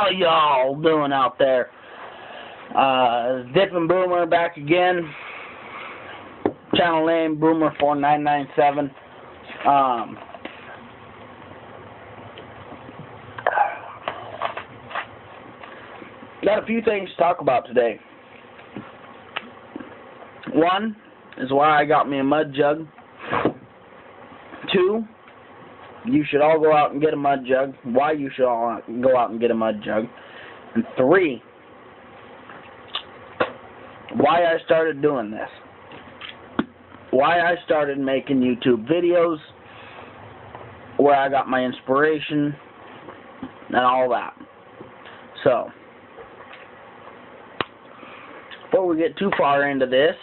How y'all doing out there? Dippin' Boomer back again. Channel name Boomer4997. Got a few things to talk about today. One is why I got me a mud jug. Two, you should all go out and get a mud jug. Why you should all go out and get a mud jug. And three, why I started doing this. Why I started making YouTube videos, where I got my inspiration, and all that. So, before we get too far into this,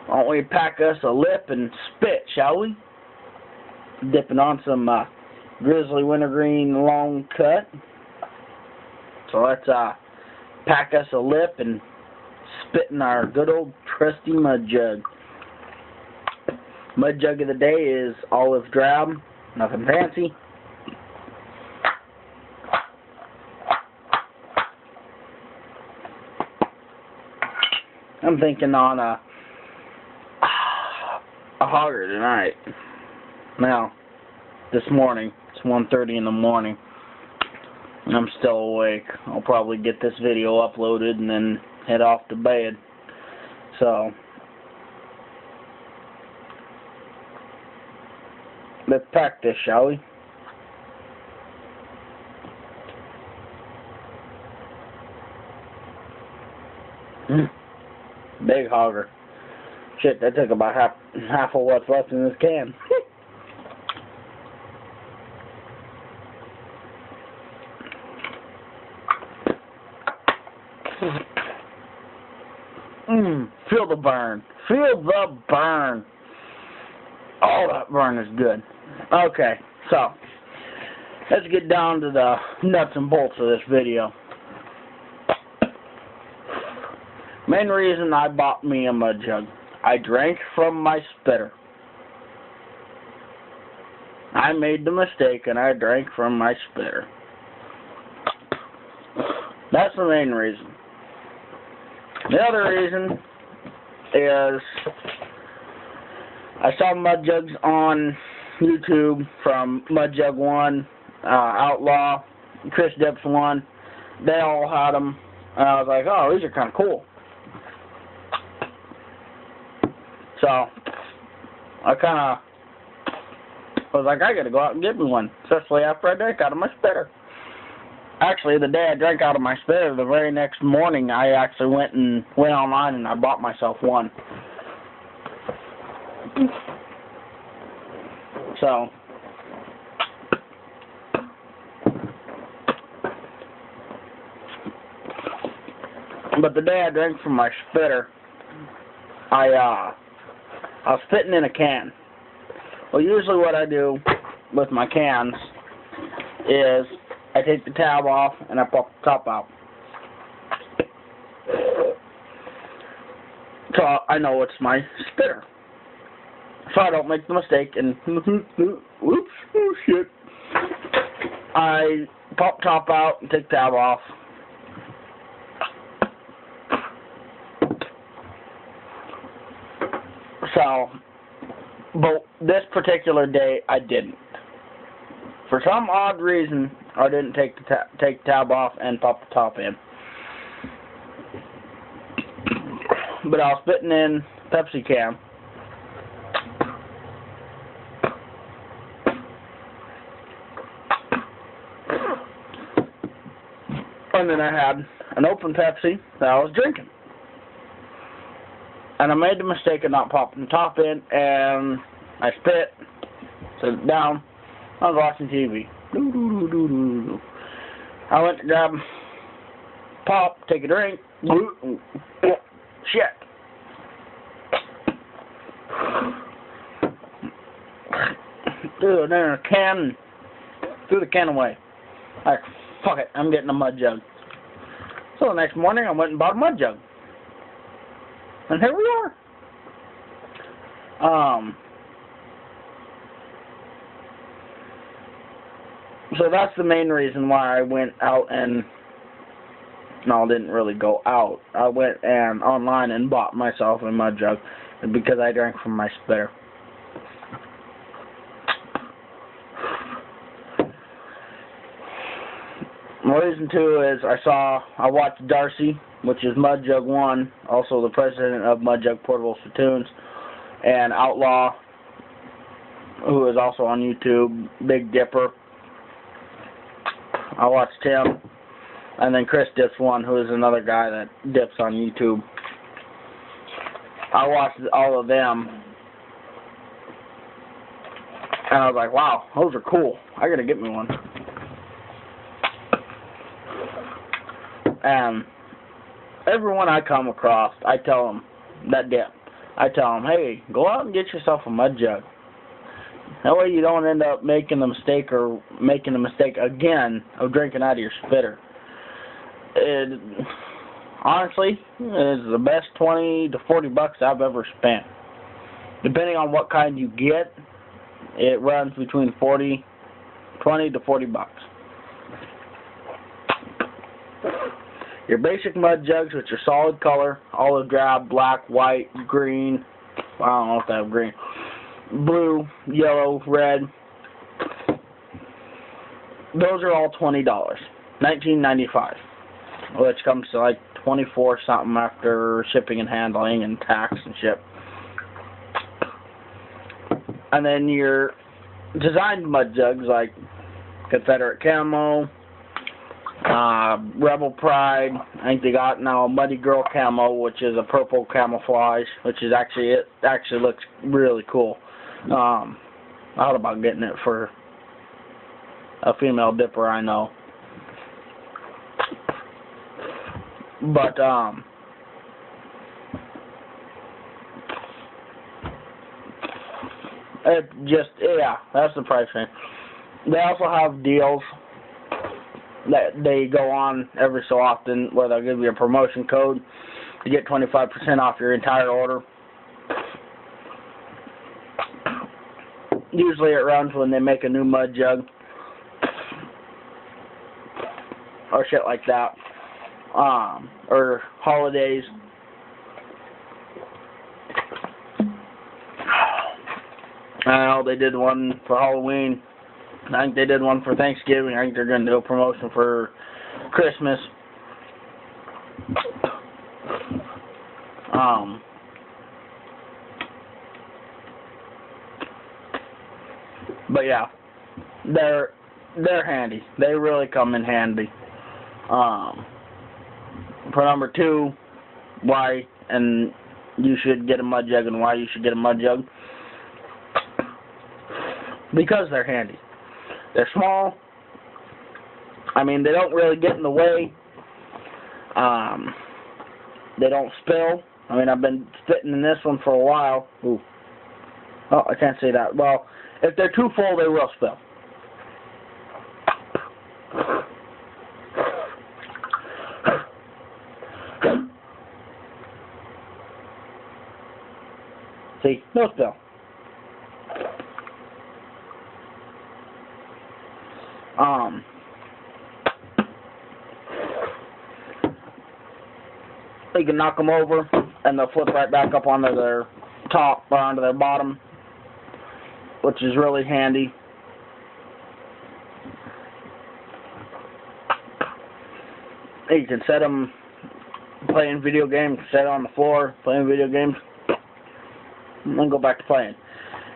why don't we pack us a lip and spit, shall we? Dipping on some grizzly wintergreen long cut. So let's pack us a lip and spit in our good old trusty mud jug. Mud jug of the day is olive drab, nothing fancy. I'm thinking on a hogger tonight. Now, this morning, it's 1:30 in the morning, and I'm still awake. I'll probably get this video uploaded and then head off to bed. So, let's pack this, shall we? Big hogger. Shit, that took about half of what's left in this can. Feel the burn. Feel the burn. Oh, that burn is good. Okay, so let's get down to the nuts and bolts of this video. Main reason I bought me a mud jug. I drank from my spitter. I made the mistake and I drank from my spitter. That's the main reason. The other reason is I saw mud jugs on YouTube from Mudjug 1, Outlaw, Chris Dips 1. They all had them. And I was like, oh, these are kind of cool. So, I kind of was like, I got to go out and get me one, especially after I drank out of my spitter. Actually, the day I drank out of my spitter, the very next morning, I actually went online and I bought myself one. So, but the day I drank from my spitter, I was spitting in a can. Well, usually what I do with my cans is I take the tab off and I pop the top out. So I know it's my spitter. So I don't make the mistake and whoops, oh shit. I pop the top out and take the tab off. So, but this particular day I didn't. For some odd reason, I didn't take the tab off and pop the top in. But I was spitting in Pepsi can. And then I had an open Pepsi that I was drinking. And I made the mistake of not popping the top in, and I spit, set it down. I was watching TV. I went to grab pop, take a drink. Shit. Threw it in a can, threw the can away. Like, fuck it, I'm getting a mud jug. So the next morning I went and bought a mud jug. And here we are. So that's the main reason why I went out and, no, I didn't really go out. I went and online and bought myself a mud jug because I drank from my spitter. Reason 2 is I watched Darcy, which is Mudjug 1, also the president of Mudjug Portable Spittoons, and Outlaw, who is also on YouTube, Big Dipper. I watched him, and then Chris Dips 1, who is another guy that dips on YouTube. I watched all of them, and I was like, wow, those are cool. I gotta get me one. And everyone I come across, I tell them that dip. I tell them, hey, go out and get yourself a mud jug. That way you don't end up making the mistake again of drinking out of your spitter. It honestly is the best 20 to 40 bucks I've ever spent. Depending on what kind you get, it runs between 20 to 40 bucks. Your basic mud jugs, which are solid color, olive drab, black, white, green, I don't know if they have green, blue, yellow, red, those are all $20, $19.95, which comes to like 24 something after shipping and handling and tax and ship. And then your designed mud jugs like Confederate Camo, Rebel Pride. I think they got now a Muddy Girl Camo, which is a purple camouflage, which is actually looks really cool. I thought about getting it for a female dipper I know, but it just, yeah, that's the price range. They also have deals that they go on every so often where they'll give you a promotion code to get 25% off your entire order. Usually it runs when they make a new mud jug or shit like that, or holidays. I know they did one for Halloween. I think they did one for Thanksgiving. I think they're going to do a promotion for Christmas. But yeah, they're handy. They really come in handy. For number 2, why and you should get a mud jug and why you should get a mud jug. Because they're handy. They're small. I mean, they don't really get in the way. They don't spill. I mean, I've been spitting in this one for a while. Ooh. Oh, I can't say that. Well, if they're too full, they will spill. See? No spill. You can knock them over and they'll flip right back up onto their top or onto their bottom, which is really handy. You can set them playing video games, set it on the floor, playing video games, and then go back to playing.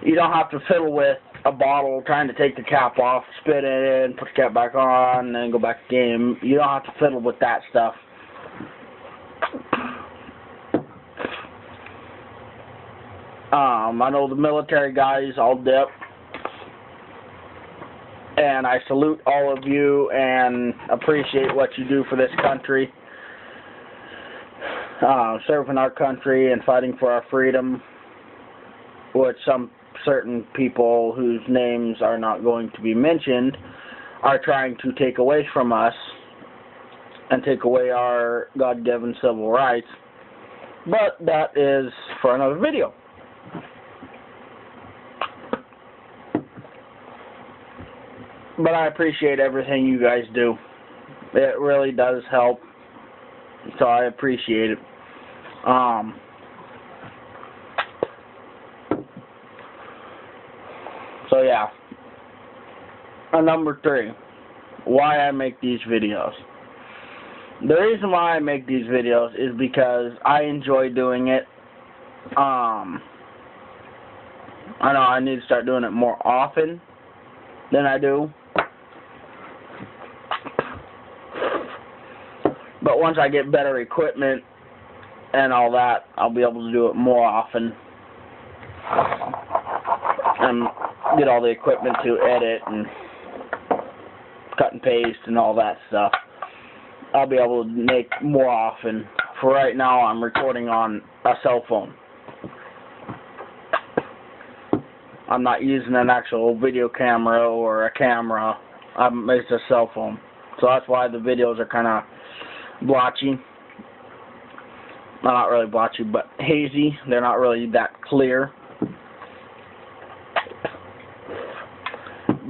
You don't have to fiddle with a bottle trying to take the cap off, spit it in, put the cap back on, and then go back to the game. You don't have to fiddle with that stuff. I know the military guys all dip, and I salute all of you and appreciate what you do for this country, serving our country and fighting for our freedom, which some certain people whose names are not going to be mentioned are trying to take away from us and take away our God-given civil rights. But that is for another video. But I appreciate everything you guys do. It really does help. So I appreciate it. So yeah. Number 3. Why I make these videos. The reason why I make these videos is because I enjoy doing it. I know I need to start doing it more often than I do. But once I get better equipment and all that, I'll be able to do it more often. And get all the equipment to edit and cut and paste and all that stuff. I'll be able to make more often. For right now, I'm recording on a cell phone. I'm not using an actual video camera or a camera. It's a cell phone. So that's why the videos are kind of blotchy. Well, not really blotchy, but hazy. They're not really that clear.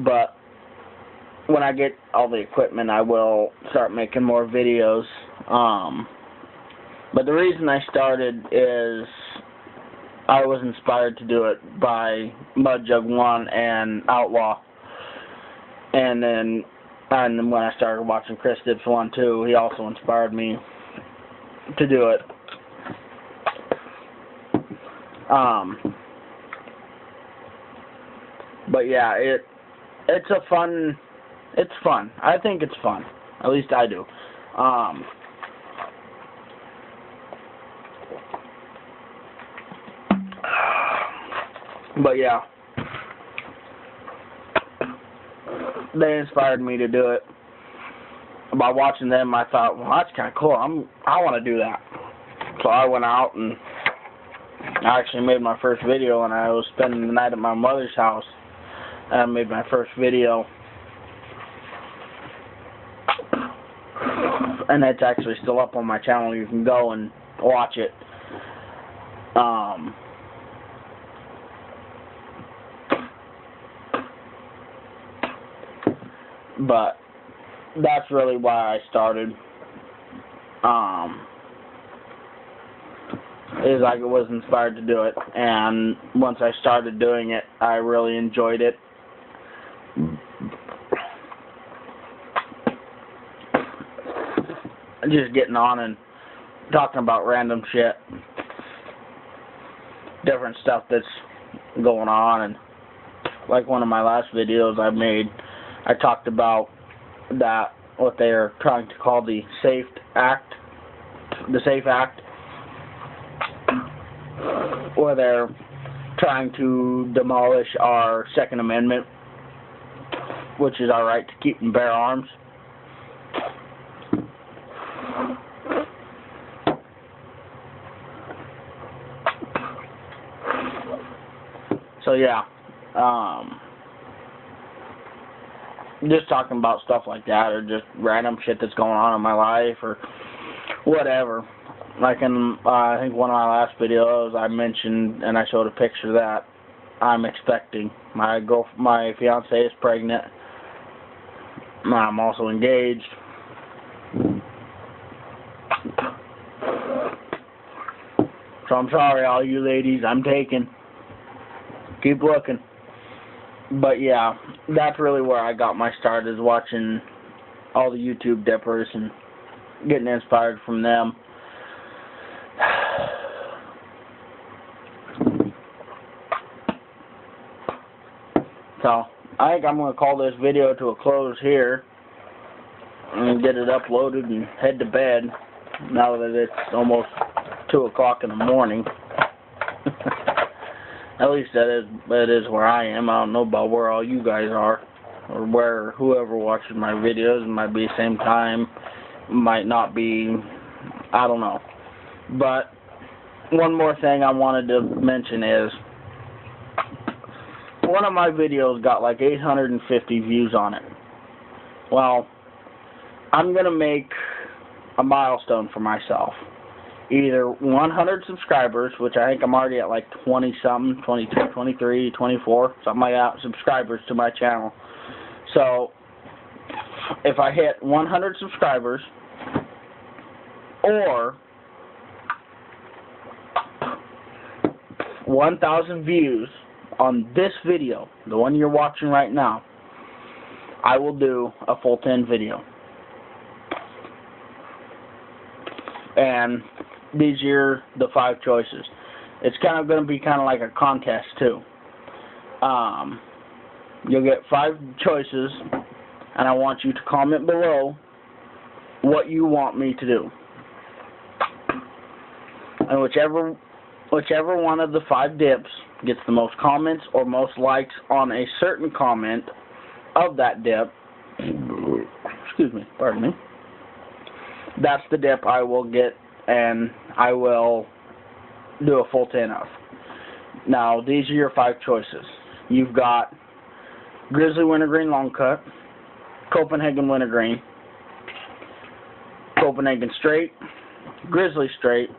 But when I get all the equipment, I will start making more videos. But the reason I started is I was inspired to do it by Mudjug 1 and Outlaw. And then when I started watching Chris Dips 1 too, he also inspired me to do it. But yeah, it's fun. I think it's fun. At least I do. But yeah, they inspired me to do it. By watching them, I thought, well, that's kind of cool. I want to do that. So I went out and I actually made my first video, and I was spending the night at my mother's house. And I made my first video. And it's actually still up on my channel. You can go and watch it. But that's really why I started. Is I was inspired to do it, and once I started doing it, I really enjoyed it. Just getting on and talking about random shit, different stuff that's going on, and like one of my last videos I made, I talked about that, what they are trying to call the SAFE Act, where they're trying to demolish our Second Amendment, which is our right to keep and bear arms. So yeah, just talking about stuff like that, or just random shit that's going on in my life, or whatever. Like in, I think one of my last videos, I mentioned, and I showed a picture that I'm expecting. My fiance is pregnant. I'm also engaged. So I'm sorry, all you ladies, I'm taken. Keep looking. But yeah, that's really where I got my start, is watching all the YouTube dippers and getting inspired from them. So I think I'm going to call this video to a close here and get it uploaded and head to bed, now that it's almost 2 o'clock in the morning. At least that is where I am. I don't know about where all you guys are, or where whoever watches my videos. It might be the same time, might not be, I don't know. But one more thing I wanted to mention is, one of my videos got like 850 views on it. Well, I'm going to make a milestone for myself. Either 100 subscribers, which I think I'm already at like 20-something, 22, 23, 24, something like that, subscribers to my channel. So if I hit 100 subscribers or 1,000 views on this video, the one you're watching right now, I will do a full 10 video. And these are the 5 choices. It's kind of going to be kind of like a contest too. You'll get 5 choices, and I want you to comment below what you want me to do. And whichever one of the 5 dips gets the most comments or most likes on a certain comment of that dip, excuse me, pardon me, that's the dip I will get, and I will do a full 10 of. Now, these are your 5 choices. You've got Grizzly Wintergreen Long Cut, Copenhagen Wintergreen, Copenhagen Straight, Grizzly Straight,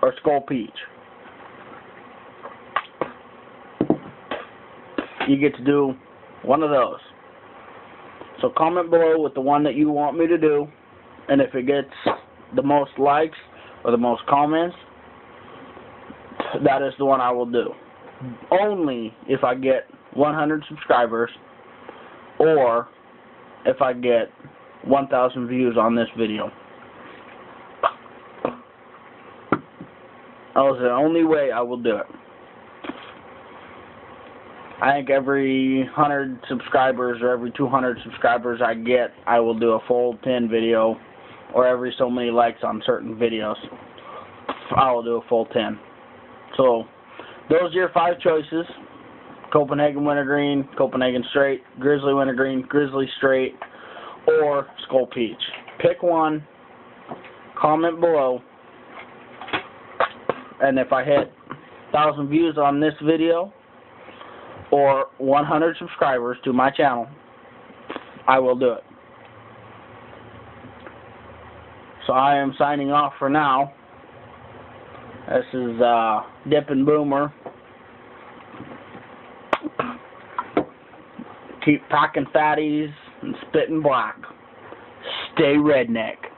or Skull Peach. You get to do one of those. So comment below with the one that you want me to do, and if it gets the most likes or the most comments, that is the one I will do. Only if I get 100 subscribers or if I get 1,000 views on this video. That was the only way I will do it. I think every 100 subscribers or every 200 subscribers I get, I will do a full 10 video, or every so many likes on certain videos, I will do a full 10. So, those are your 5 choices: Copenhagen Wintergreen, Copenhagen Straight, Grizzly Wintergreen, Grizzly Straight, or Skull Peach. Pick one, comment below, and if I hit 1,000 views on this video, or 100 subscribers to my channel, I will do it. So I am signing off for now. This is Dippin' Boomer. Keep packing fatties and spitting black. Stay redneck.